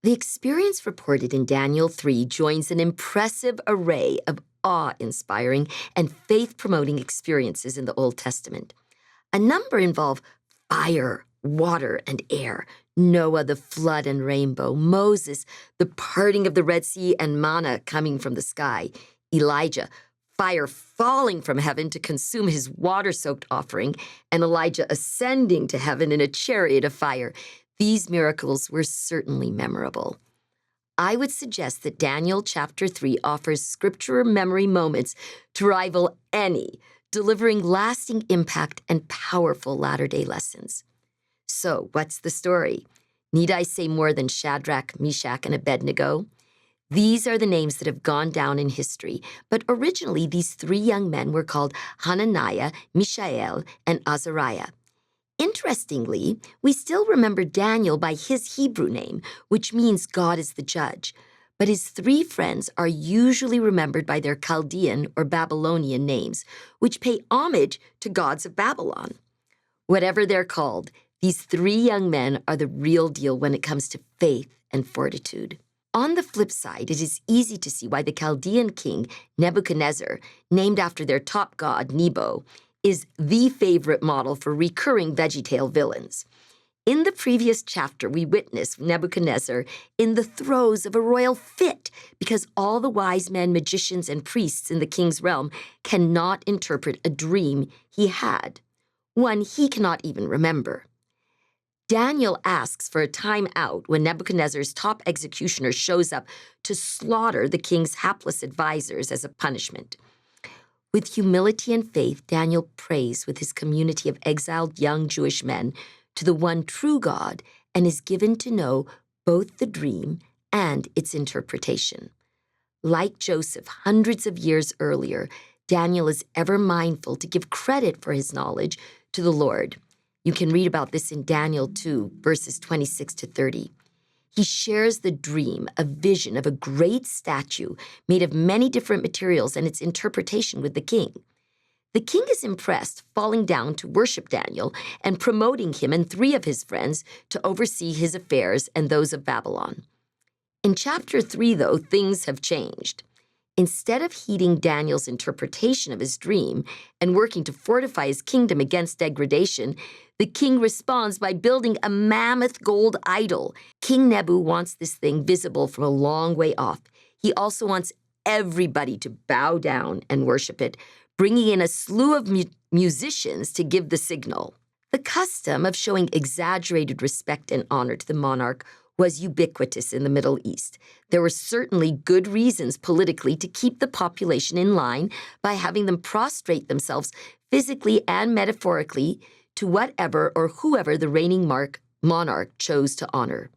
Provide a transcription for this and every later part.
The experience reported in Daniel 3 joins an impressive array of awe-inspiring and faith-promoting experiences in the Old Testament. A number involve fire, water, and air, Noah, the flood and rainbow, Moses, the parting of the Red Sea and manna coming from the sky, Elijah, fire falling from heaven to consume his water-soaked offering, and Elijah ascending to heaven in a chariot of fire. These miracles were certainly memorable. I would suggest that Daniel chapter 3 offers scripture memory moments to rival any, delivering lasting impact and powerful latter-day lessons. So, what's the story? Need I say more than Shadrach, Meshach, and Abednego? These are the names that have gone down in history, but originally these three young men were called Hananiah, Mishael, and Azariah. Interestingly, we still remember Daniel by his Hebrew name, which means God is the judge, but his three friends are usually remembered by their Chaldean or Babylonian names, which pay homage to gods of Babylon. Whatever they're called, these three young men are the real deal when it comes to faith and fortitude. On the flip side, it is easy to see why the Chaldean king, Nebuchadnezzar, named after their top god, Nebo, is the favorite model for recurring VeggieTale villains. In the previous chapter, we witnessed Nebuchadnezzar in the throes of a royal fit because all the wise men, magicians, and priests in the king's realm cannot interpret a dream he had, one he cannot even remember. Daniel asks for a time out when Nebuchadnezzar's top executioner shows up to slaughter the king's hapless advisors as a punishment. With humility and faith, Daniel prays with his community of exiled young Jewish men to the one true God and is given to know both the dream and its interpretation. Like Joseph hundreds of years earlier, Daniel is ever mindful to give credit for his knowledge to the Lord. You can read about this in Daniel 2, verses 26 to 30. He shares the dream, a vision of a great statue made of many different materials and its interpretation with the king. The king is impressed, falling down to worship Daniel and promoting him and three of his friends to oversee his affairs and those of Babylon. In chapter 3, though, things have changed. Instead of heeding Daniel's interpretation of his dream and working to fortify his kingdom against degradation, the king responds by building a mammoth gold idol. King Nebu wants this thing visible from a long way off. He also wants everybody to bow down and worship it, bringing in a slew of musicians to give the signal. The custom of showing exaggerated respect and honor to the monarch was ubiquitous in the Middle East. There were certainly good reasons politically to keep the population in line by having them prostrate themselves physically and metaphorically to whatever or whoever the reigning monarch chose to honor.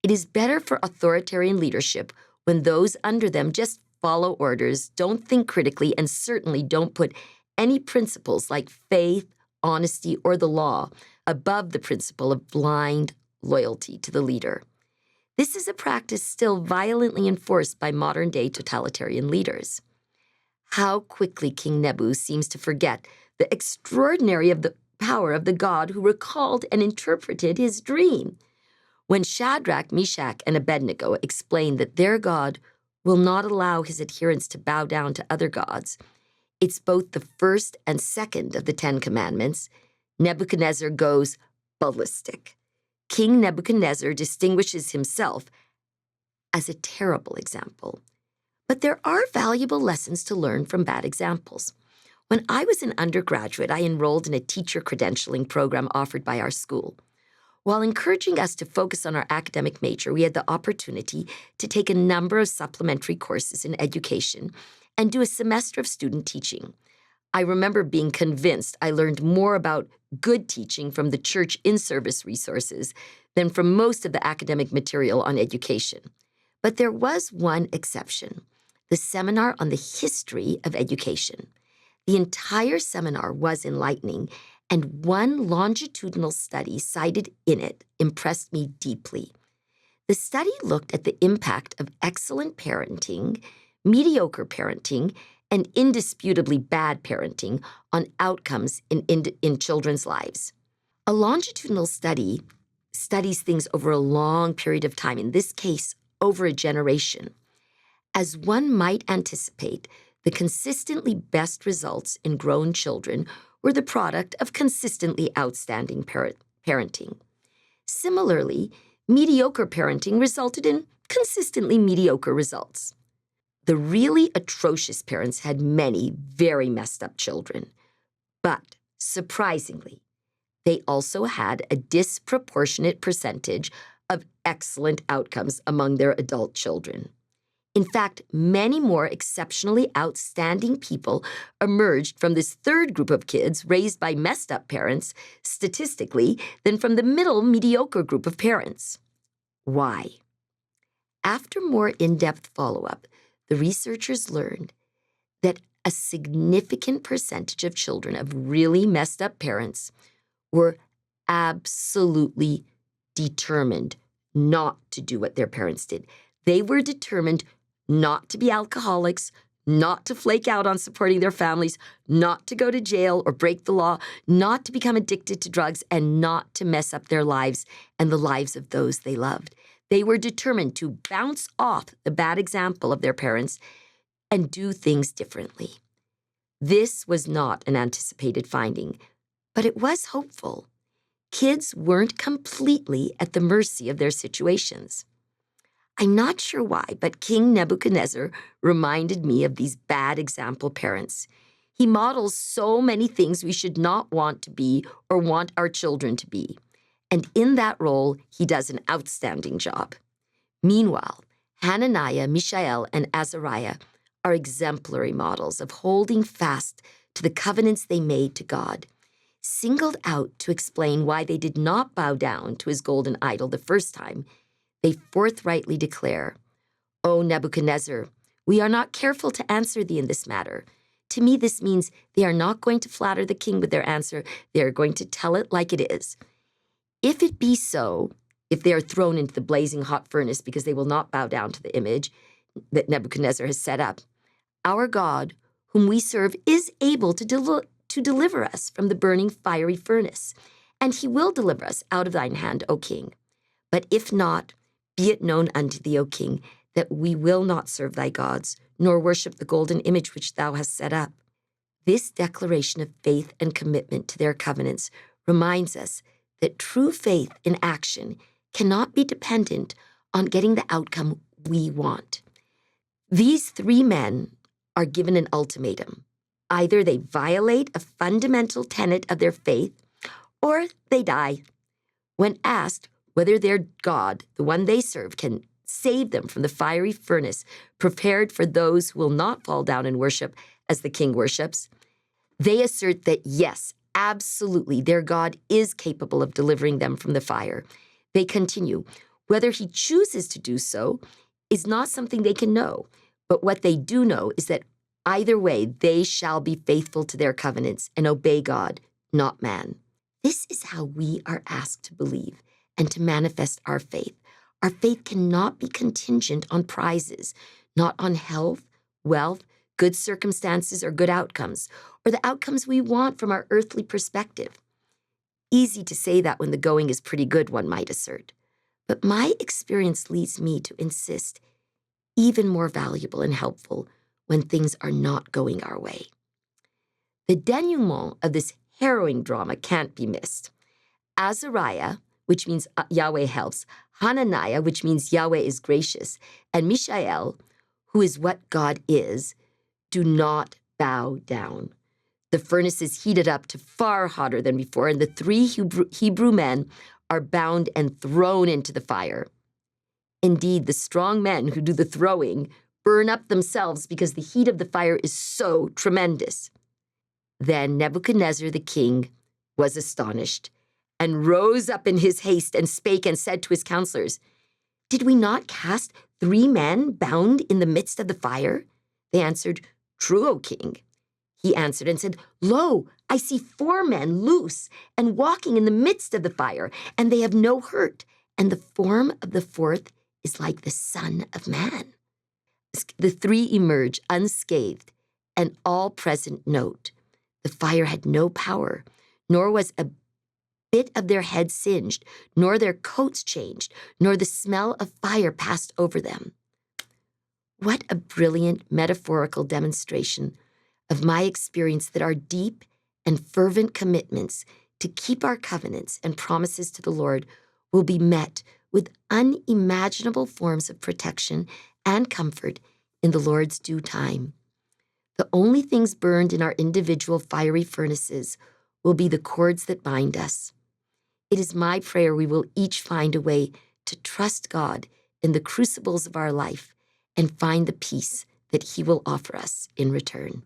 It is better for authoritarian leadership when those under them just follow orders, don't think critically, and certainly don't put any principles like faith, honesty, or the law above the principle of blind loyalty to the leader. This is a practice still violently enforced by modern-day totalitarian leaders. How quickly King Nebu seems to forget the extraordinary power of the God who recalled and interpreted his dream. When Shadrach, Meshach, and Abednego explain that their God will not allow his adherents to bow down to other gods, it's both the first and second of the 10 Commandments, Nebuchadnezzar goes ballistic. King Nebuchadnezzar distinguishes himself as a terrible example. But there are valuable lessons to learn from bad examples. When I was an undergraduate, I enrolled in a teacher credentialing program offered by our school. While encouraging us to focus on our academic major, we had the opportunity to take a number of supplementary courses in education and do a semester of student teaching. I remember being convinced I learned more about good teaching from the church in-service resources than from most of the academic material on education. But there was one exception, the seminar on the history of education. The entire seminar was enlightening, and one longitudinal study cited in it impressed me deeply. The study looked at the impact of excellent parenting, mediocre parenting, and indisputably bad parenting on outcomes in children's lives. A longitudinal study studies things over a long period of time, in this case, over a generation. As one might anticipate, the consistently best results in grown children were the product of consistently outstanding parenting. Similarly, mediocre parenting resulted in consistently mediocre results. The really atrocious parents had many very messed up children, but surprisingly, they also had a disproportionate percentage of excellent outcomes among their adult children. In fact, many more exceptionally outstanding people emerged from this third group of kids raised by messed up parents, statistically, than from the middle mediocre group of parents. Why? After more in-depth follow-up, the researchers learned that a significant percentage of children of really messed up parents were absolutely determined not to do what their parents did. They were determined not to be alcoholics, not to flake out on supporting their families, not to go to jail or break the law, not to become addicted to drugs, and not to mess up their lives and the lives of those they loved. They were determined to bounce off the bad example of their parents and do things differently. This was not an anticipated finding, but it was hopeful. Kids weren't completely at the mercy of their situations. I'm not sure why, but King Nebuchadnezzar reminded me of these bad example parents. He models so many things we should not want to be or want our children to be. And in that role, he does an outstanding job. Meanwhile, Hananiah, Mishael, and Azariah are exemplary models of holding fast to the covenants they made to God, singled out to explain why they did not bow down to his golden idol the first time. They forthrightly declare, "O Nebuchadnezzar, we are not careful to answer thee in this matter." To me, this means they are not going to flatter the king with their answer. They are going to tell it like it is. If it be so, if they are thrown into the blazing hot furnace because they will not bow down to the image that Nebuchadnezzar has set up, our God, whom we serve, is able to deliver us from the burning fiery furnace, and he will deliver us out of thine hand, O king. But if not, be it known unto thee, O king, that we will not serve thy gods, nor worship the golden image which thou hast set up. This declaration of faith and commitment to their covenants reminds us that true faith in action cannot be dependent on getting the outcome we want. These three men are given an ultimatum. Either they violate a fundamental tenet of their faith, or they die. When asked whether their God, the one they serve, can save them from the fiery furnace prepared for those who will not fall down and worship as the king worships, they assert that yes, absolutely, their God is capable of delivering them from the fire. They continue, whether he chooses to do so is not something they can know, but what they do know is that either way, they shall be faithful to their covenants and obey God, not man. This is how we are asked to believe and to manifest our faith. Our faith cannot be contingent on prizes, not on health, wealth, good circumstances, or good outcomes, or the outcomes we want from our earthly perspective. Easy to say that when the going is pretty good, one might assert. But my experience leads me to insist even more valuable and helpful when things are not going our way. The denouement of this harrowing drama can't be missed. Azariah, which means Yahweh helps, Hananiah, which means Yahweh is gracious, and Mishael, who is what God is, do not bow down. The furnace is heated up to far hotter than before, and the three Hebrew men are bound and thrown into the fire. Indeed, the strong men who do the throwing burn up themselves because the heat of the fire is so tremendous. Then Nebuchadnezzar the king was astonished, and rose up in his haste, and spake and said to his counselors, "Did we not cast 3 men bound in the midst of the fire?" They answered, "True, O king." He answered and said, "Lo, I see 4 men loose and walking in the midst of the fire, and they have no hurt, and the form of the 4th is like the Son of Man." The 3 emerge unscathed, and all present note the fire had no power, nor was a bit of their head singed, nor their coats changed, nor the smell of fire passed over them. What a brilliant metaphorical demonstration of my experience that our deep and fervent commitments to keep our covenants and promises to the Lord will be met with unimaginable forms of protection and comfort in the Lord's due time. The only things burned in our individual fiery furnaces will be the cords that bind us. It is my prayer we will each find a way to trust God in the crucibles of our life and find the peace that He will offer us in return.